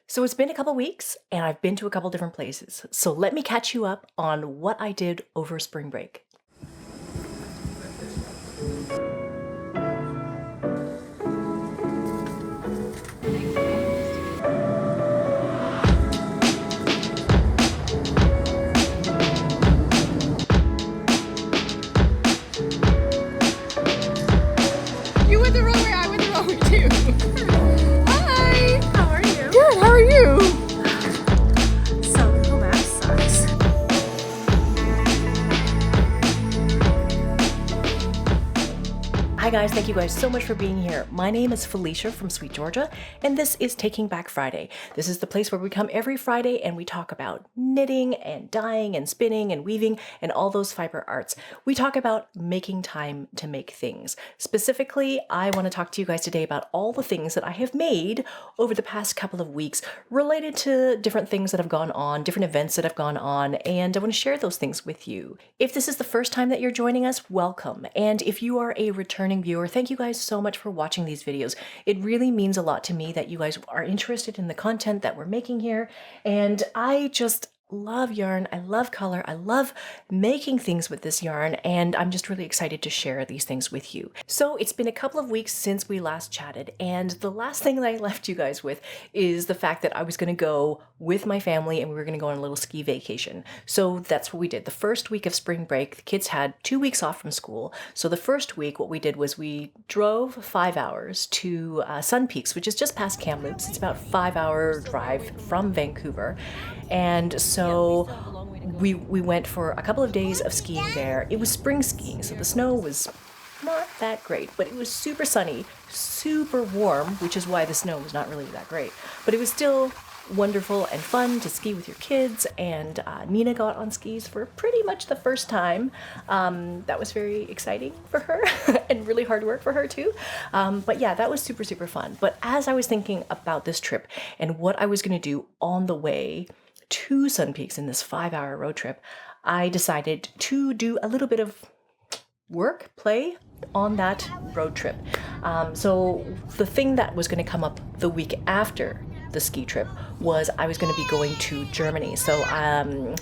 So it's been a couple weeks and I've been to a couple different places. So let me catch you up on what I did over spring break. You went the wrong way, I went the wrong way too. Hi! How are you? Good, how are you? So Google Maps sucks. Hi guys, thank you guys so much for being here. My name is Felicia from SweetGeorgia, and this is Taking Back Friday. This is the place where we come every Friday and we talk about knitting and dyeing and spinning and weaving and all those fiber arts. We talk about making time to make things. Specifically, I want to talk to you guys today about all the things that I have made over the past couple of weeks related to different things that have gone on, different events that have gone on, and I want to share those things with you. If this is the first time that you're joining us, welcome. And if you are a returning viewer, thank you guys so much for watching these videos. It really means a lot to me that you guys are interested in the content that we're making here. And I just love yarn. I love color. I love making things with this yarn, and I'm just really excited to share these things with you. So it's been a couple of weeks since we last chatted, and the last thing that I left you guys with is the fact that I was going to go with my family and we were going to go on a little ski vacation. So that's what we did. The first week of spring break, the kids had 2 weeks off from school. So the first week, what we did was we drove 5 hours to Sun Peaks, which is just past Kamloops. It's about a 5-hour drive from Vancouver. And so we went for a couple of days of skiing there. It was spring skiing, so the snow was not that great, but it was super sunny, super warm, which is why the snow was not really that great. But it was still wonderful and fun to ski with your kids, and Nina got on skis for pretty much the first time. That was very exciting for her and really hard work for her too. But yeah, that was super, super fun. But as I was thinking about this trip and what I was going to do on the way to Sun Peaks in this 5-hour road trip, I decided to do a little bit of play on that road trip. So the thing that was going to come up the week after the ski trip was I was going to be going to Germany. So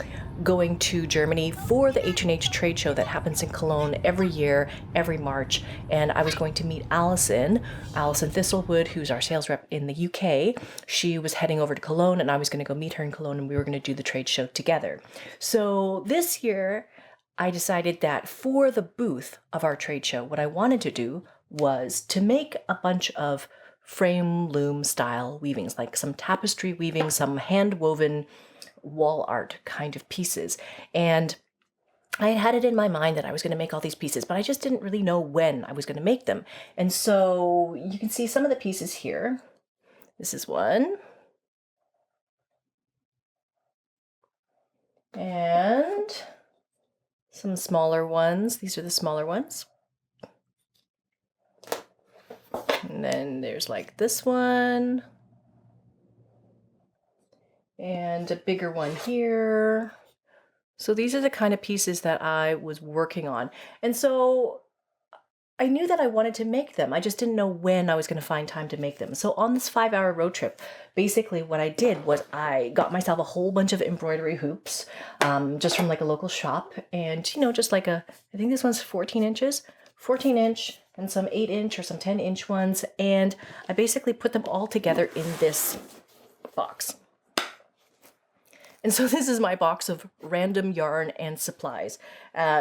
going to Germany for the H+H trade show that happens in Cologne every year, every March. And I was going to meet Allison Thistlewood, who's our sales rep in the UK. She was heading over to Cologne and I was going to go meet her in Cologne and we were going to do the trade show together. So this year, I decided that for the booth of our trade show, what I wanted to do was to make a bunch of frame loom style weavings, like some tapestry weaving, some hand woven wall art kind of pieces. And I had it in my mind that I was going to make all these pieces, but I just didn't really know when I was going to make them. And so you can see some of the pieces here. This is one. And some smaller ones. These are the smaller ones. And then there's like this one. And a bigger one here. So these are the kind of pieces that I was working on. And so I knew that I wanted to make them. I just didn't know when I was going to find time to make them. So on this 5-hour road trip, basically what I did was I got myself a whole bunch of embroidery hoops, just from like a local shop. And, just like I think this one's 14 inches, 14 inch and some 8-inch or some 10-inch ones. And I basically put them all together in this box. And so this is my box of random yarn and supplies.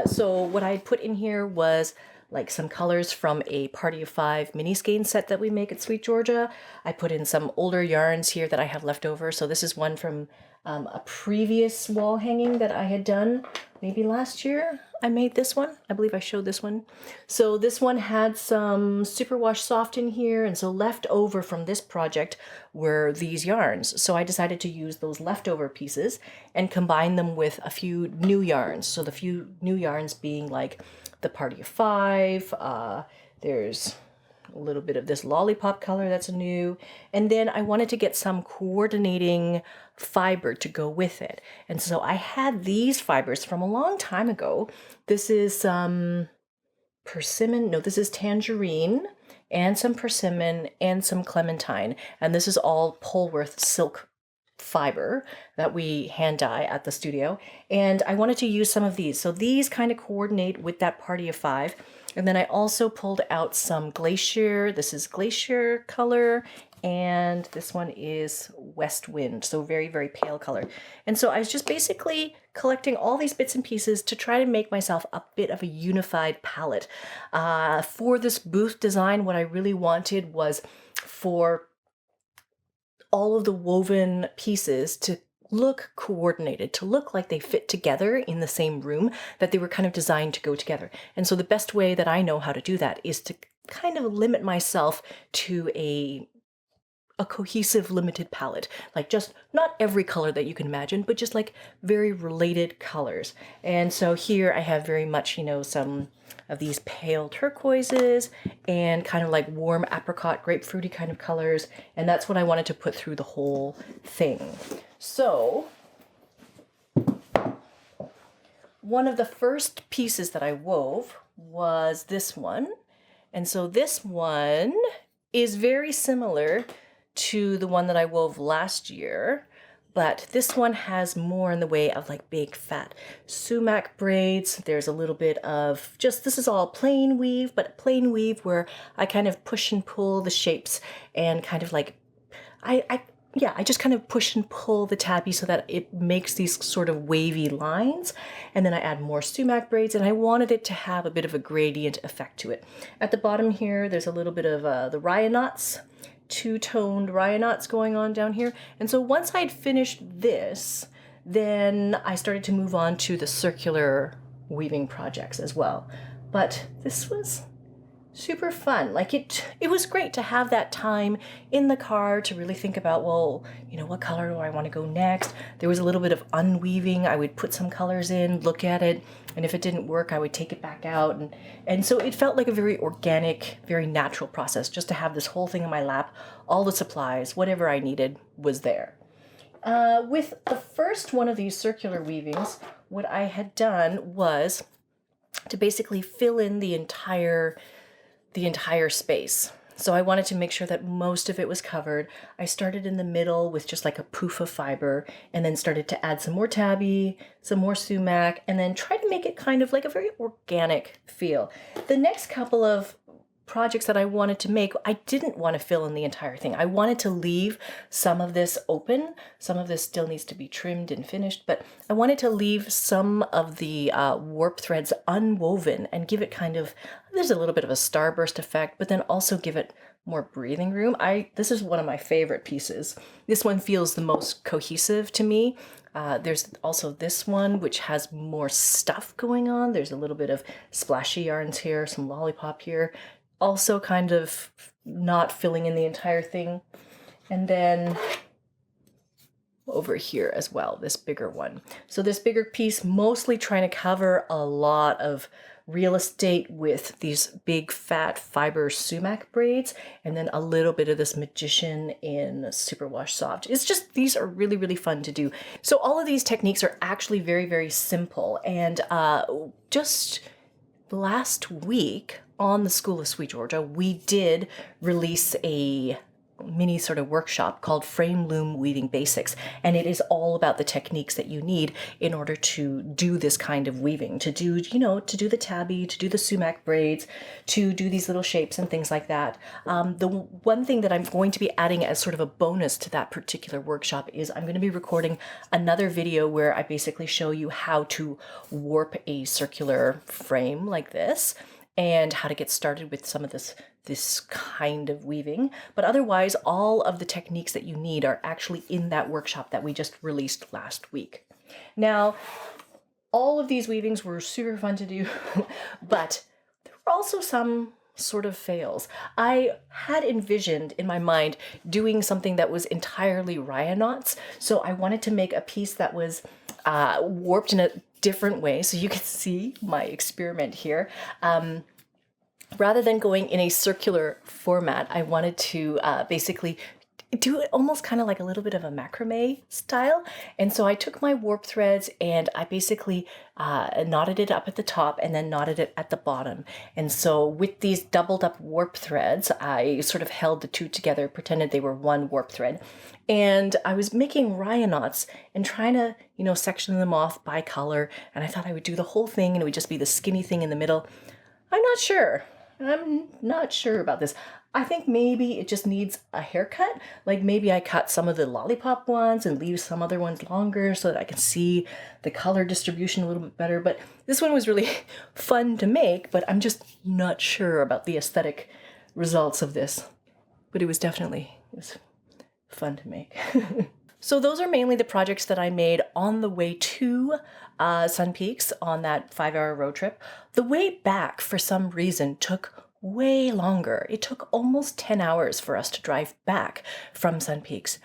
So what I put in here was like some colors from a Party of 5 mini skein set that we make at SweetGeorgia. I put in some older yarns here that I have left over. So this is one from a previous wall hanging that I had done maybe last year. I made this one. I believe I showed this one. So this one had some superwash soft in here, and so left over from this project were these yarns. So I decided to use those leftover pieces and combine them with a few new yarns. So the few new yarns being like the Party of 5, there's a little bit of this lollipop color that's new, and then I wanted to get some coordinating fiber to go with it. And so I had these fibers from a long time ago. This is some persimmon, no, this is tangerine, and some persimmon and some clementine, and this is all Polworth silk fiber that we hand dye at the studio, and I wanted to use some of these. So these kind of coordinate with that party of 5. And then I also pulled out some glacier. This is glacier color, and this one is west wind, so very, very pale color. And so I was just basically collecting all these bits and pieces to try to make myself a bit of a unified palette. For this booth design, what I really wanted was for all of the woven pieces to look coordinated, to look like they fit together in the same room, that they were kind of designed to go together. And so the best way that I know how to do that is to kind of limit myself to a cohesive limited palette, like just not every color that you can imagine, but just like very related colors. And so here I have very much, you know, some of these pale turquoises and kind of like warm apricot grapefruity kind of colors, and that's what I wanted to put through the whole thing. So one of the first pieces that I wove was this one, and so this one is very similar to the one that I wove last year, but this one has more in the way of like big fat sumac braids. There's a little bit of just, this is all plain weave, but plain weave where I kind of push and pull the shapes and kind of like, I just kind of push and pull the tabby so that it makes these sort of wavy lines. And then I add more sumac braids, and I wanted it to have a bit of a gradient effect to it. At the bottom here, there's a little bit of the raya knots, two-toned raya knots going on down here. And so once I'd finished this, then I started to move on to the circular weaving projects as well. But this was super fun. Like it was great to have that time in the car to really think about, well, you know, what color do I want to go next? There was a little bit of unweaving. I would put some colors in, look at it, and if it didn't work, I would take it back out. And so it felt like a very organic, very natural process just to have this whole thing in my lap, all the supplies, whatever I needed was there. With the first one of these circular weavings, what I had done was to basically fill in the entire space. So I wanted to make sure that most of it was covered. I started in the middle with just like a poof of fiber, and then started to add some more tabby, some more sumac, and then try to make it kind of like a very organic feel. The next couple of projects that I wanted to make, I didn't want to fill in the entire thing. I wanted to leave some of this open. Some of this still needs to be trimmed and finished, but I wanted to leave some of the warp threads unwoven and give it kind of, there's a little bit of a starburst effect, but then also give it more breathing room. This is one of my favorite pieces. This one feels the most cohesive to me. There's also this one, which has more stuff going on. There's a little bit of splashy yarns here, some lollipop here. Also kind of not filling in the entire thing. And then over here as well, this bigger one. So this bigger piece, mostly trying to cover a lot of real estate with these big fat fiber sumac braids, and then a little bit of this magician in superwash soft. It's just, these are really, really fun to do. So all of these techniques are actually very, very simple. And just last week, on the School of SweetGeorgia, we did release a mini sort of workshop called Frame Loom Weaving Basics, and it is all about the techniques that you need in order to do this kind of weaving, to do, you know, to do the tabby, to do the sumac braids, to do these little shapes and things like that. The one thing that I'm going to be adding as sort of a bonus to that particular workshop is I'm going to be recording another video where I basically show you how to warp a circular frame like this, and how to get started with some of this kind of weaving. But otherwise, all of the techniques that you need are actually in that workshop that we just released last week. Now, all of these weavings were super fun to do, but there were also some sort of fails. I had envisioned in my mind doing something that was entirely raya knots, so I wanted to make a piece that was warped in a different way, so you can see my experiment here. Rather than going in a circular format, I wanted to basically do it almost kind of like a little bit of a macrame style. And so I took my warp threads and I basically knotted it up at the top and then knotted it at the bottom. And so with these doubled up warp threads, I sort of held the two together, pretended they were one warp thread. And I was making Ryan knots and trying to, section them off by color. And I thought I would do the whole thing and it would just be the skinny thing in the middle. I'm not sure about this. I think maybe it just needs a haircut. Like maybe I cut some of the lollipop ones and leave some other ones longer so that I can see the color distribution a little bit better. But this one was really fun to make, but I'm just not sure about the aesthetic results of this. But it was fun to make. So those are mainly the projects that I made on the way to Sun Peaks on that 5-hour road trip. The way back, for some reason, took way longer. It took almost 10 hours for us to drive back from Sun Peaks.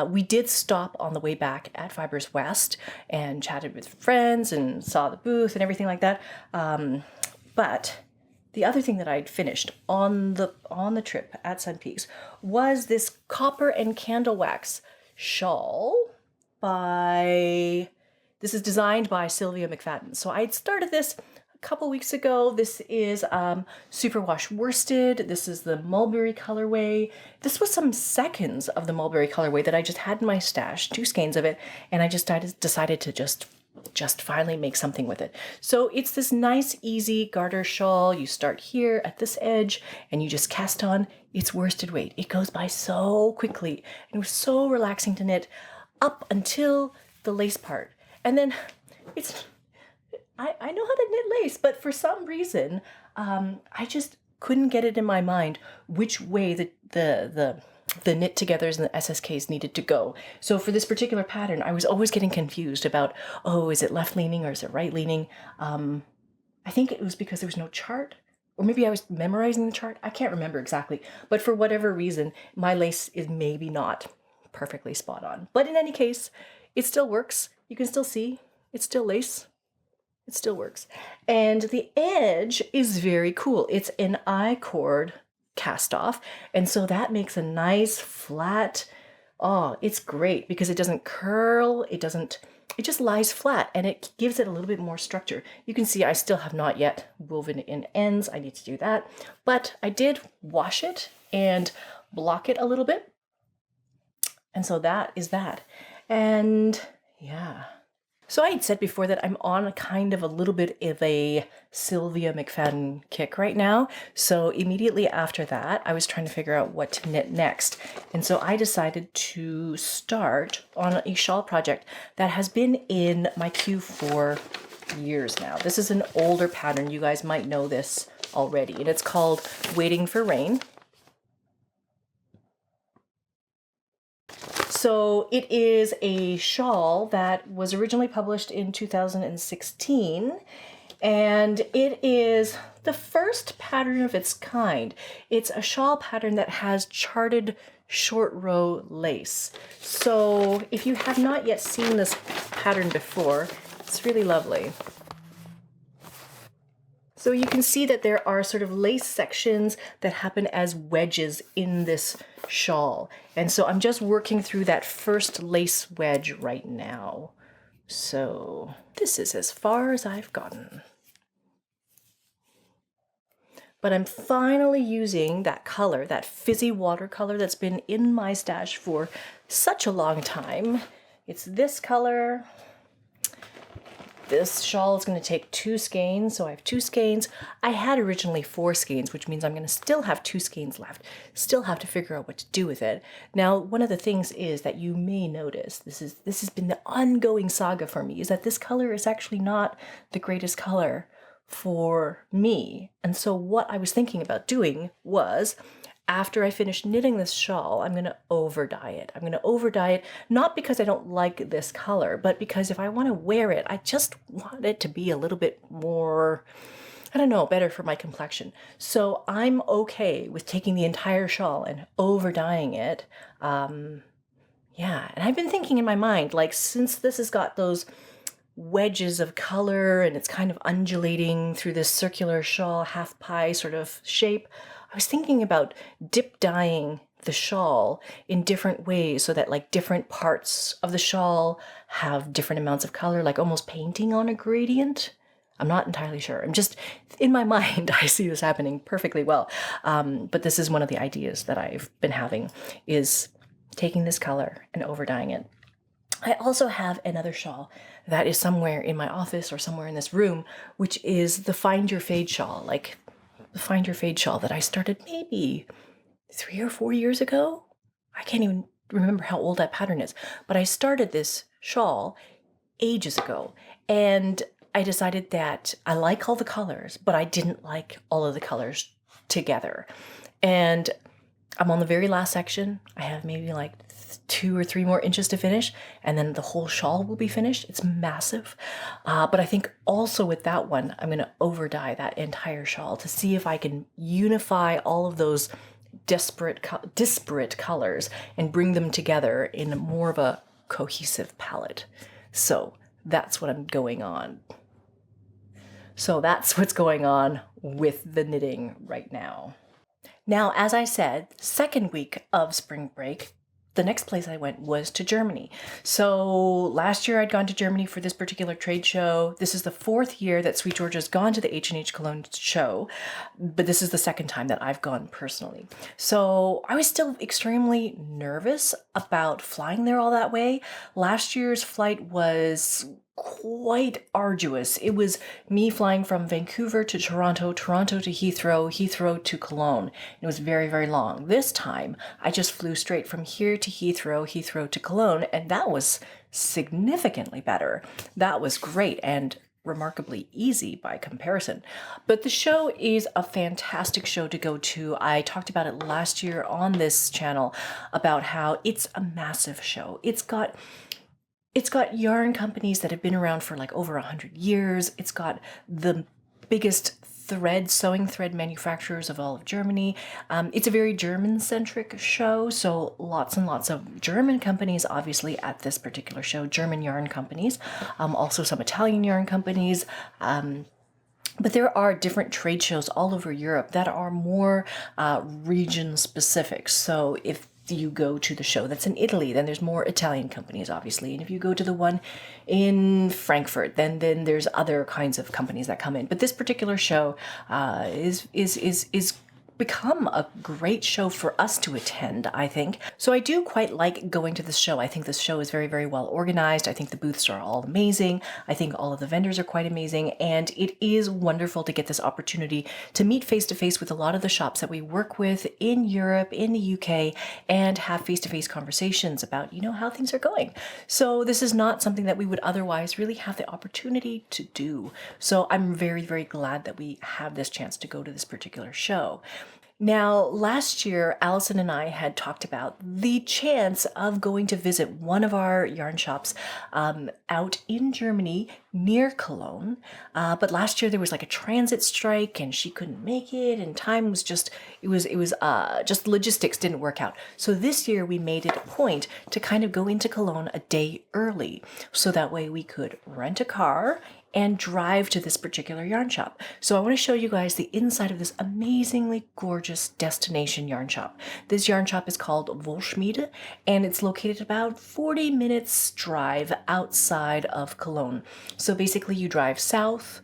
We did stop on the way back at Fibers West and chatted with friends and saw the booth and everything like that. But the other thing that I'd finished on the trip at Sun Peaks was this copper and candle wax shawl this is designed by Sylvia McFadden. So I'd started this a couple weeks ago. This is superwash worsted. This is the mulberry colorway. This was some seconds of the mulberry colorway that I just had in my stash, 2 skeins of it, and I just decided to just finally make something with it. So it's this nice, easy garter shawl. You start here at this edge and you just cast on. It's worsted weight. It goes by so quickly. And it was so relaxing to knit up until the lace part. And then I know how to knit lace, but for some reason, I just couldn't get it in my mind which way the knit togethers and the SSKs needed to go. So for this particular pattern, I was always getting confused about, is it left leaning or is it right leaning? I think it was because there was no chart, or maybe I was memorizing the chart. I can't remember exactly, but for whatever reason, my lace is maybe not perfectly spot on. But in any case, it still works. You can still see it's still lace. It still works. And the edge is very cool. It's an I-cord cast off. And so that makes a nice flat, it's great because it doesn't curl. It just lies flat and it gives it a little bit more structure. You can see I still have not yet woven in ends. I need to do that. But I did wash it and block it a little bit. And so that is that. And yeah. So I had said before that I'm on kind of a little bit of a Sylvia McFadden kick right now. So immediately after that, I was trying to figure out what to knit next. And so I decided to start on a shawl project that has been in my queue for years now. This is an older pattern. You guys might know this already. And it's called Waiting for Rain. So it is a shawl that was originally published in 2016, and it is the first pattern of its kind. It's a shawl pattern that has charted short row lace. So if you have not yet seen this pattern before, it's really lovely. So you can see that there are sort of lace sections that happen as wedges in this shawl. And so I'm just working through that first lace wedge right now. So this is as far as I've gotten. But I'm finally using that color, that fizzy watercolor that's been in my stash for such a long time. It's this color. This shawl is going to take 2 skeins, so I have 2 skeins. I had originally 4 skeins, which means I'm going to still have 2 skeins left. Still have to figure out what to do with it. Now, one of the things is that you may notice, this has been the ongoing saga for me, is that this color is actually not the greatest color for me. And so what I was thinking about doing was, after I finish knitting this shawl, I'm going to over dye it. I'm going to over dye it, not because I don't like this color, but because if I want to wear it, I just want it to be a little bit more, I don't know, better for my complexion. So I'm okay with taking the entire shawl and over dyeing it. Yeah, and I've been thinking in my mind, like, since this has got those wedges of color and it's kind of undulating through this circular shawl, half pie sort of shape, I was thinking about dip dyeing the shawl in different ways so that like different parts of the shawl have different amounts of color, like almost painting on a gradient. I'm not entirely sure. I'm just, in my mind, I see this happening perfectly well. But this is one of the ideas that I've been having, is taking this color and over-dyeing it. I also have another shawl that is somewhere in my office or somewhere in this room, which is the Find Your Fade shawl, like the Find Your Fade shawl that I started maybe 3 or 4 years ago. I can't even remember how old that pattern is, but I started this shawl ages ago, and I decided that I like all the colors, but I didn't like all of the colors together. And I'm on the very last section. I have maybe like 2 or 3 more inches to finish, and then the whole shawl will be finished. It's massive. But I think also with that one, I'm going to over dye that entire shawl to see if I can unify all of those disparate colors and bring them together in more of a cohesive palette. So that's what I'm going on. So that's what's going on with the knitting right now. Now, as I said, second week of spring break, the next place I went was to Germany. So last year I'd gone to Germany for this particular trade show. This is the 4th year that SweetGeorgia's gone to the H+H Cologne show, but this is the 2nd time that I've gone personally. So I was still extremely nervous about flying there all that way. Last year's flight was quite arduous. It was me flying from Vancouver to Toronto, Toronto to Heathrow, Heathrow to Cologne. It was very, very long. This time, I just flew straight from here to Heathrow, Heathrow to Cologne, and that was significantly better. That was great and remarkably easy by comparison. But the show is a fantastic show to go to. I talked about it last year on this channel about how it's a massive show. It's got yarn companies that have been around for like over 100 years. It's got the biggest sewing thread manufacturers of all of Germany. It's a very German-centric show, so lots and lots of German companies, obviously, at this particular show, German yarn companies, also some Italian yarn companies. But there are different trade shows all over Europe that are more region-specific. So if you go to the show that's in Italy, then there's more Italian companies, obviously. And if you go to the one in Frankfurt, then there's other kinds of companies that come in. But this particular show is become a great show for us to attend, I think. So I do quite like going to this show. I think this show is very, very well organized. I think the booths are all amazing. I think all of the vendors are quite amazing. And it is wonderful to get this opportunity to meet face-to-face with a lot of the shops that we work with in Europe, in the UK, and have face-to-face conversations about, how things are going. So this is not something that we would otherwise really have the opportunity to do. So I'm very, very glad that we have this chance to go to this particular show. Now, last year, Allison and I had talked about the chance of going to visit one of our yarn shops out in Germany near Cologne. But last year there was like a transit strike and she couldn't make it, and time was just, just logistics didn't work out. So this year we made it a point to kind of go into Cologne a day early, so that way we could rent a car and drive to this particular yarn shop. So I want to show you guys the inside of this amazingly gorgeous destination yarn shop. This yarn shop is called Wollschmiede, and it's located about 40 minutes drive outside of Cologne. So basically you drive south,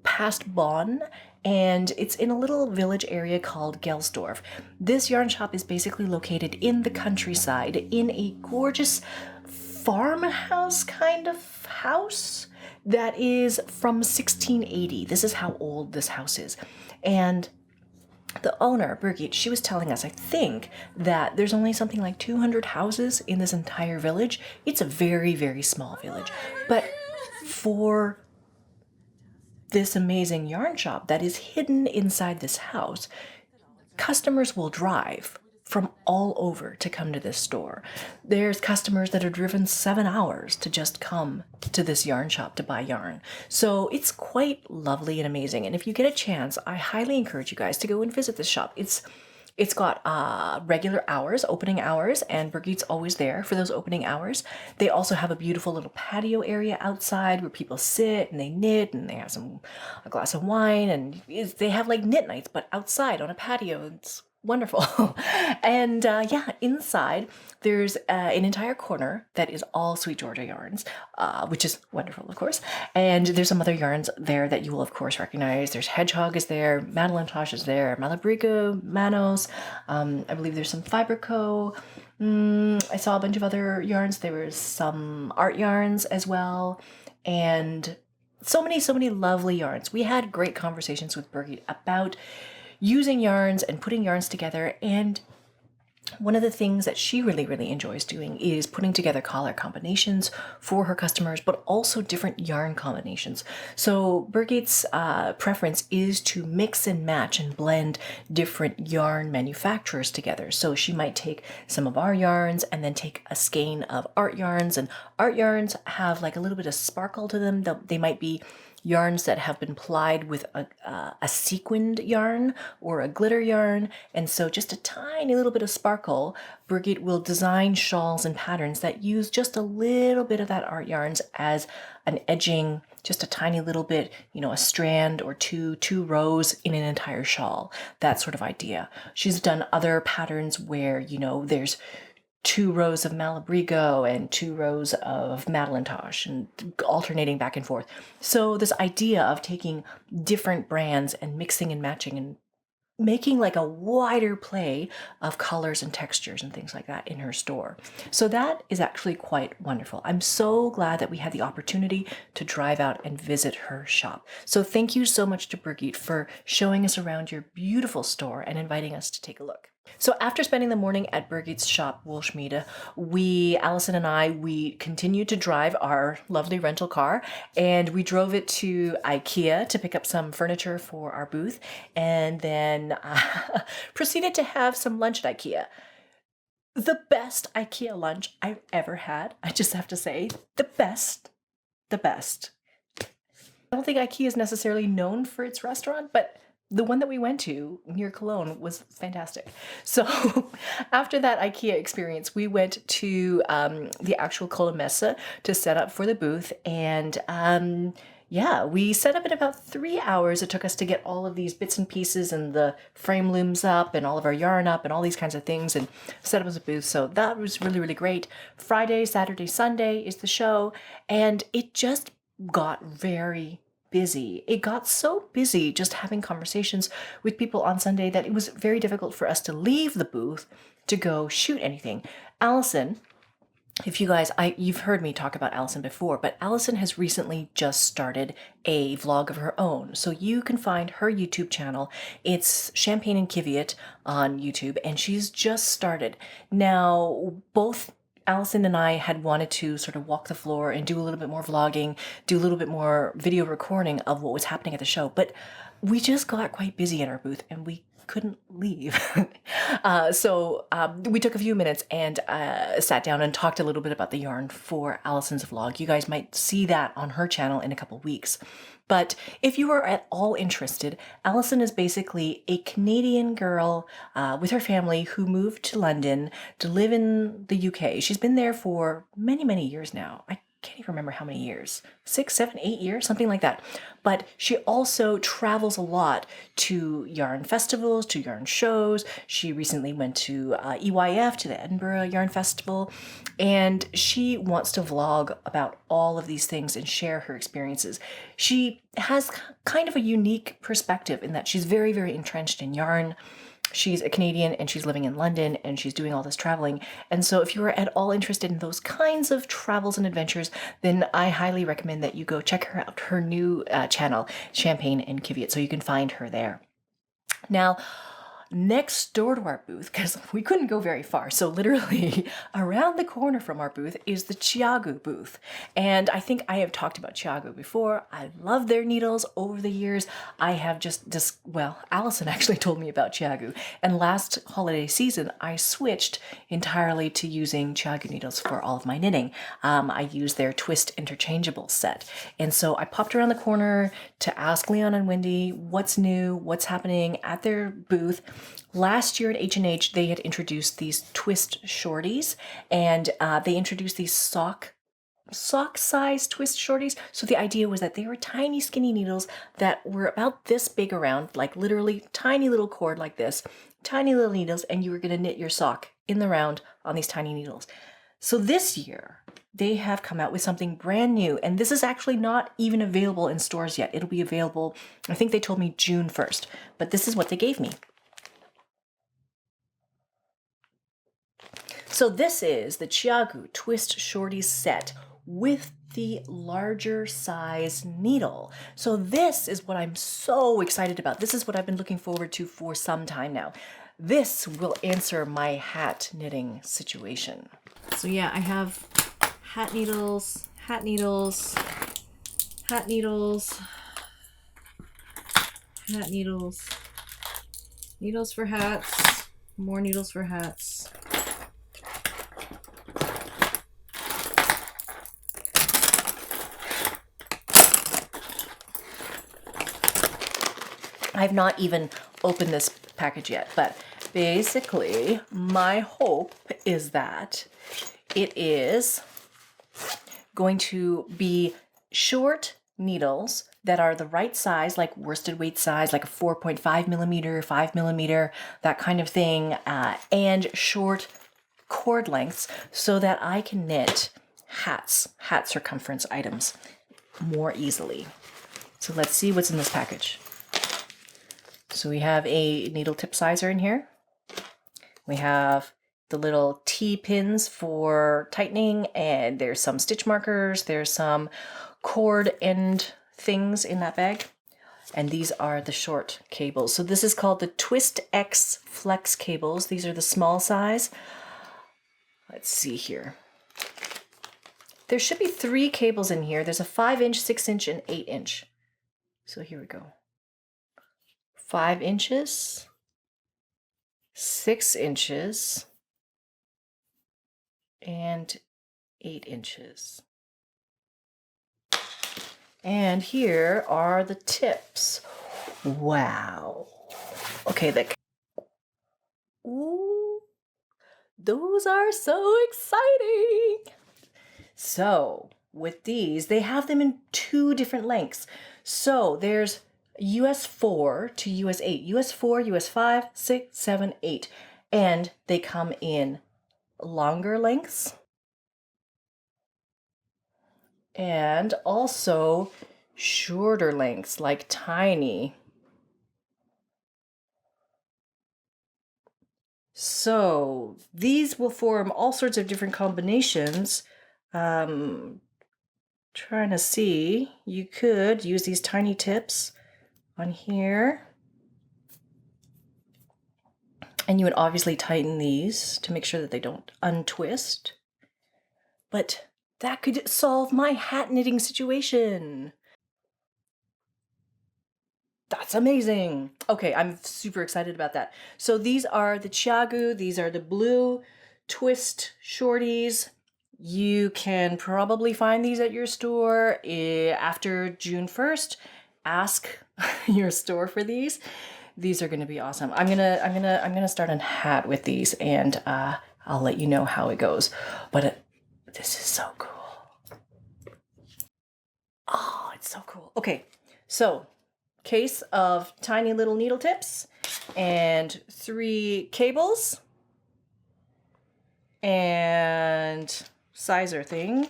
past Bonn, and it's in a little village area called Gelsdorf. This yarn shop is basically located in the countryside in a gorgeous farmhouse kind of house that is from 1680. This is how old this house is. And the owner, Birgit, she was telling us, I think, that there's only something like 200 houses in this entire village. It's a very, very small village. But for this amazing yarn shop that is hidden inside this house, customers will drive from all over to come to this store. There's customers that are driven 7 hours to just come to this yarn shop to buy yarn. So it's quite lovely and amazing. And if you get a chance, I highly encourage you guys to go and visit this shop. It's got regular hours, opening hours, and Birgit's always there for those opening hours. They also have a beautiful little patio area outside where people sit and they knit and they have a glass of wine, and they have like knit nights, but outside on a patio. It's Wonderful. And yeah, inside there's an entire corner that is all SweetGeorgia yarns, which is wonderful, of course. And there's some other yarns there that you will, of course, recognize. There's Hedgehog is there, Madeline Tosh is there, Malabrigo, Manos. I believe there's some Fiberco. I saw a bunch of other yarns. There was some art yarns as well. And so many lovely yarns. We had great conversations with Birgit about using yarns and putting yarns together. And one of the things that she really enjoys doing is putting together color combinations for her customers, but also different yarn combinations. So Birgit's preference is to mix and match and blend different yarn manufacturers together. So she might take some of our yarns and then take a skein of art yarns, and art yarns have like a little bit of sparkle to them. They might be yarns that have been plied with a sequined yarn or a glitter yarn, and so just a tiny little bit of sparkle. Birgit will design shawls and patterns that use just a little bit of that art yarns as an edging, just a tiny little bit, a strand or two rows in an entire shawl, that sort of idea. She's done other patterns where, there's 2 rows of Malabrigo and 2 rows of Madeline Tosh and alternating back and forth. So this idea of taking different brands and mixing and matching and making like a wider play of colors and textures and things like that in her store. So that is actually quite wonderful. I'm so glad that we had the opportunity to drive out and visit her shop. So thank you so much to Birgit for showing us around your beautiful store and inviting us to take a look. So after spending the morning at Birgit's shop, Wollschmiede, Allison and I, we continued to drive our lovely rental car, and we drove it to IKEA to pick up some furniture for our booth, and then proceeded to have some lunch at IKEA. The best IKEA lunch I've ever had. I just have to say, the best. I don't think IKEA is necessarily known for its restaurant, but the one that we went to near Cologne was fantastic. So after that IKEA experience, we went to the actual Cologne Messe to set up for the booth. And we set up in about 3 hours. It took us to get all of these bits and pieces and the frame looms up and all of our yarn up and all these kinds of things and set up as a booth. So that was really great. Friday, Saturday, Sunday is the show. And it just got very busy. It got so busy just having conversations with people on Sunday that it was very difficult for us to leave the booth to go shoot anything. Allison, if you guys, you've heard me talk about Allison before, but Allison has recently just started a vlog of her own. So you can find her YouTube channel. It's Champagne Qiviut on YouTube, and she's just started. Now, both Allison and I had wanted to sort of walk the floor and do a little bit more vlogging, do a little bit more video recording of what was happening at the show, but we just got quite busy at our booth and we couldn't leave. So we took a few minutes and sat down and talked a little bit about the yarn for Allison's vlog. You guys might see that on her channel in a couple weeks. But if you are at all interested, Allison is basically a Canadian girl with her family who moved to London to live in the UK. She's been there for many years now. I can't even remember how many years, 6, 7, 8 years, something like that. But she also travels a lot to yarn festivals, to yarn shows. She recently went to EYF, to the Edinburgh Yarn Festival, and she wants to vlog about all of these things and share her experiences. She has kind of a unique perspective in that she's very entrenched in yarn. She's a Canadian and she's living in London and she's doing all this traveling. And so if you are at all interested in those kinds of travels and adventures, then I highly recommend that you go check her out, her new channel, Champagne Qiviut, so you can find her there. Now, next door to our booth, because we couldn't go very far, so literally around the corner from our booth is the Chiaogoo booth. And I think I have talked about Chiaogoo before. I love their needles over the years. I have Allison actually told me about Chiaogoo. And last holiday season, I switched entirely to using Chiaogoo needles for all of my knitting. I use their twist interchangeable set. And so I popped around the corner to ask Leon and Wendy what's new, what's happening at their booth. Last year at H+H, they had introduced these twist shorties, and they introduced these sock size twist shorties. So the idea was that they were tiny skinny needles that were about this big around, like literally tiny little cord like this, tiny little needles, and you were going to knit your sock in the round on these tiny needles. So this year, they have come out with something brand new, and this is actually not even available in stores yet. It'll be available, I think they told me June 1st, but this is what they gave me. So this is the Chiaogoo Twist Shorties set with the larger size needle. So this is what I'm so excited about. This is what I've been looking forward to for some time now. This will answer my hat knitting situation. So yeah, I have hat needles, hat needles, hat needles, hat needles, needles for hats, more needles for hats. I've not even opened this package yet, but basically my hope is that it is going to be short needles that are the right size, like worsted weight size, like a 4.5 millimeter, 5 millimeter, that kind of thing, and short cord lengths so that I can knit hat circumference items more easily. So let's see what's in this package. So we have a needle tip sizer in here. We have the little T-pins for tightening, and there's some stitch markers. There's some cord end things in that bag. And these are the short cables. So this is called the Twist X Flex cables. These are the small size. Let's see here. There should be 3 cables in here. There's a 5-inch, 6-inch, and 8-inch. So here we go. 5 inches, 6 inches, and 8 inches. And here are the tips. Wow. Okay, ooh, those are so exciting. So with these, they have them in 2 different lengths. So there's US 4 to US 8, US 4, US 5, 6, 7, 8, and they come in longer lengths and also shorter lengths, like tiny. So these will form all sorts of different combinations. Trying to see, you could use these tiny tips on here, and you would obviously tighten these to make sure that they don't untwist, but that could solve my hat knitting situation. That's amazing. Okay, I'm super excited about that. So these are the Chiaogoo, these are the blue twist shorties. You can probably find these at your store after June 1st. Ask your store for these. These are going to be awesome. I'm gonna start a hat with these, and I'll let you know how it goes. But this is so cool. Oh, it's so cool. Okay, so case of tiny little needle tips and 3 cables and sizer thing,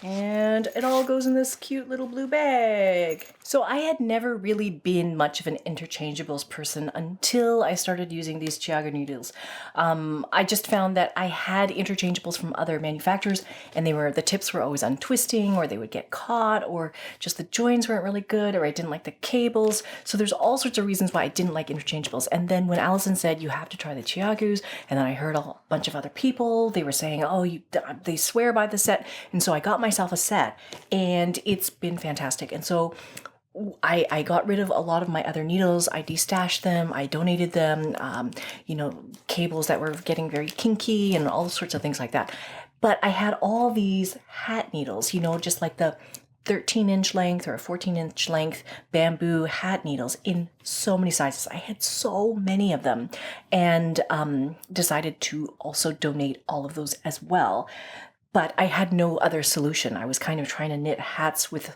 and it all goes in this cute little blue bag. So I had never really been much of an interchangeables person until I started using these Chiaogoo needles. I just found that I had interchangeables from other manufacturers, and the tips were always untwisting, or they would get caught, or just the joins weren't really good, or I didn't like the cables. So there's all sorts of reasons why I didn't like interchangeables. And then when Allison said you have to try the Chiagoos, and then I heard a bunch of other people, they were saying, oh, they swear by the set. And so I got myself a set, and it's been fantastic. And so I got rid of a lot of my other needles. I destashed them. I donated them, cables that were getting very kinky and all sorts of things like that. But I had all these hat needles, just like the 13-inch length or a 14-inch length bamboo hat needles in so many sizes. I had so many of them, and decided to also donate all of those as well. But I had no other solution. I was kind of trying to knit hats with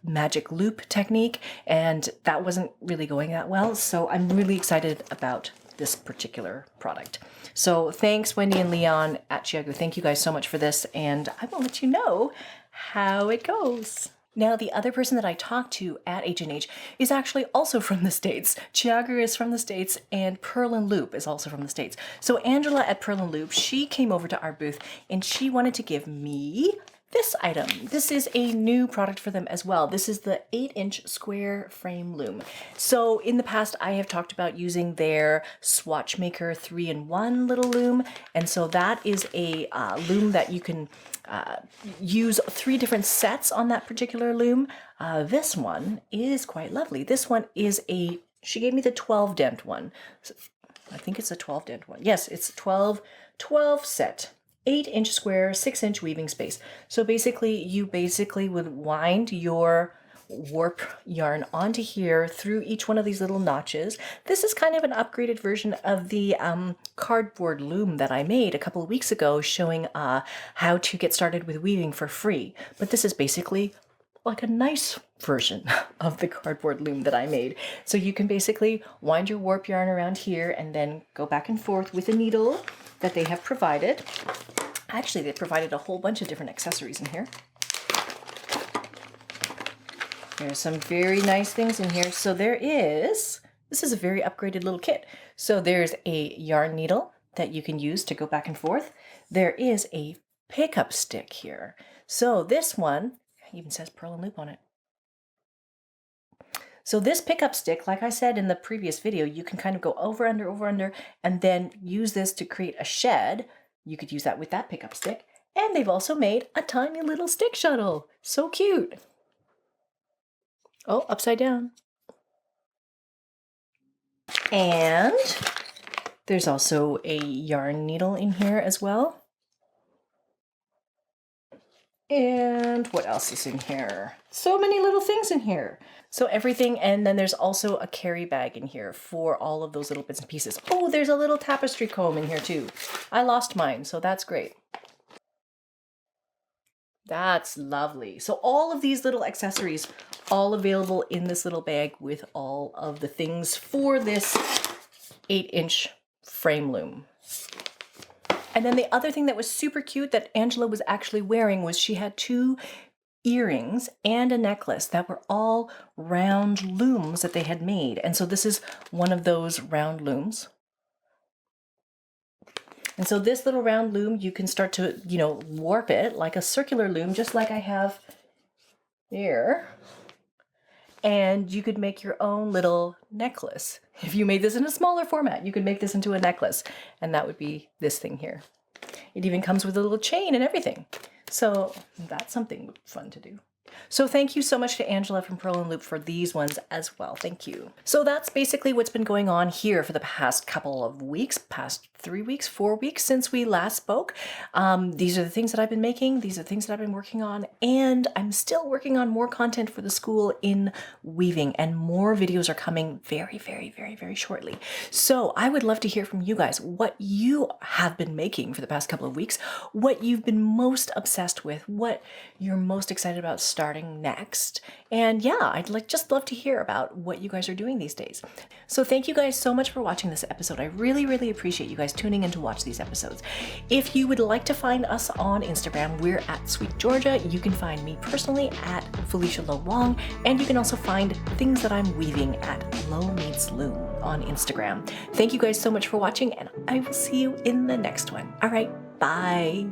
magic loop technique, and that wasn't really going that well. So I'm really excited about this particular product. So thanks, Wendy and Leon at Chiaogoo. Thank you guys so much for this, and I will let you know how it goes. Now, the other person that I talked to at H+H is actually also from the States. Chiaogoo is from the States, and Purl Loop is also from the States. So Angela at Purl Loop, she came over to our booth, and she wanted to give me this item. This is a new product for them as well. This is the 8-inch square frame loom. So in the past, I have talked about using their Swatch Maker 3-in-1 little loom. And so that is a loom that you can use 3 different sets on that particular loom. This one is quite lovely. This one is she gave me the 12 dent one. So I think it's a 12 dent one. Yes, it's a 12 set. 8-inch square, 6-inch weaving space. So basically, you would wind your warp yarn onto here through each one of these little notches. This is kind of an upgraded version of the cardboard loom that I made a couple of weeks ago showing how to get started with weaving for free. But this is basically like a nice version of the cardboard loom that I made. So you can basically wind your warp yarn around here and then go back and forth with a needle that they have provided. Actually, they provided a whole bunch of different accessories in here. There's some very nice things in here. So this is a very upgraded little kit. So there's a yarn needle that you can use to go back and forth. There is a pickup stick here. So this one even says Purl Loop on it. So this pickup stick, like I said in the previous video, you can kind of go over, under, and then use this to create a shed. You could use that with that pickup stick. And they've also made a tiny little stick shuttle. So cute. Oh, upside down. And there's also a yarn needle in here as well. And what else is in here? So many little things in here. So everything, and then there's also a carry bag in here for all of those little bits and pieces. Oh, there's a little tapestry comb in here too. I lost mine, so that's great. That's lovely. So all of these little accessories, all available in this little bag with all of the things for this 8-inch frame loom. And then the other thing that was super cute that Angela was actually wearing was she had 2 earrings and a necklace that were all round looms that they had made. And so this is one of those round looms. And so this little round loom, you can start to, warp it like a circular loom, just like I have here. And you could make your own little necklace. If you made this in a smaller format, you could make this into a necklace, and that would be this thing here. It even comes with a little chain and everything. So that's something fun to do. So thank you so much to Angela from Purl Loop for these ones as well. Thank you. So that's basically what's been going on here for the past couple of weeks, past 3 weeks, 4 weeks since we last spoke. These are the things that I've been making. These are things that I've been working on, and I'm still working on more content for the school in weaving, and more videos are coming very, very, very, very shortly. So I would love to hear from you guys what you have been making for the past couple of weeks, what you've been most obsessed with, what you're most excited about starting next. And yeah, I'd just love to hear about what you guys are doing these days. So thank you guys so much for watching this episode. I really, really appreciate you guys tuning in to watch these episodes. If you would like to find us on Instagram, we're at SweetGeorgia. You can find me personally at Felicia Lo Wong, and you can also find things that I'm weaving at Lo Meets Loom on Instagram. Thank you guys so much for watching, and I will see you in the next one. All right, bye.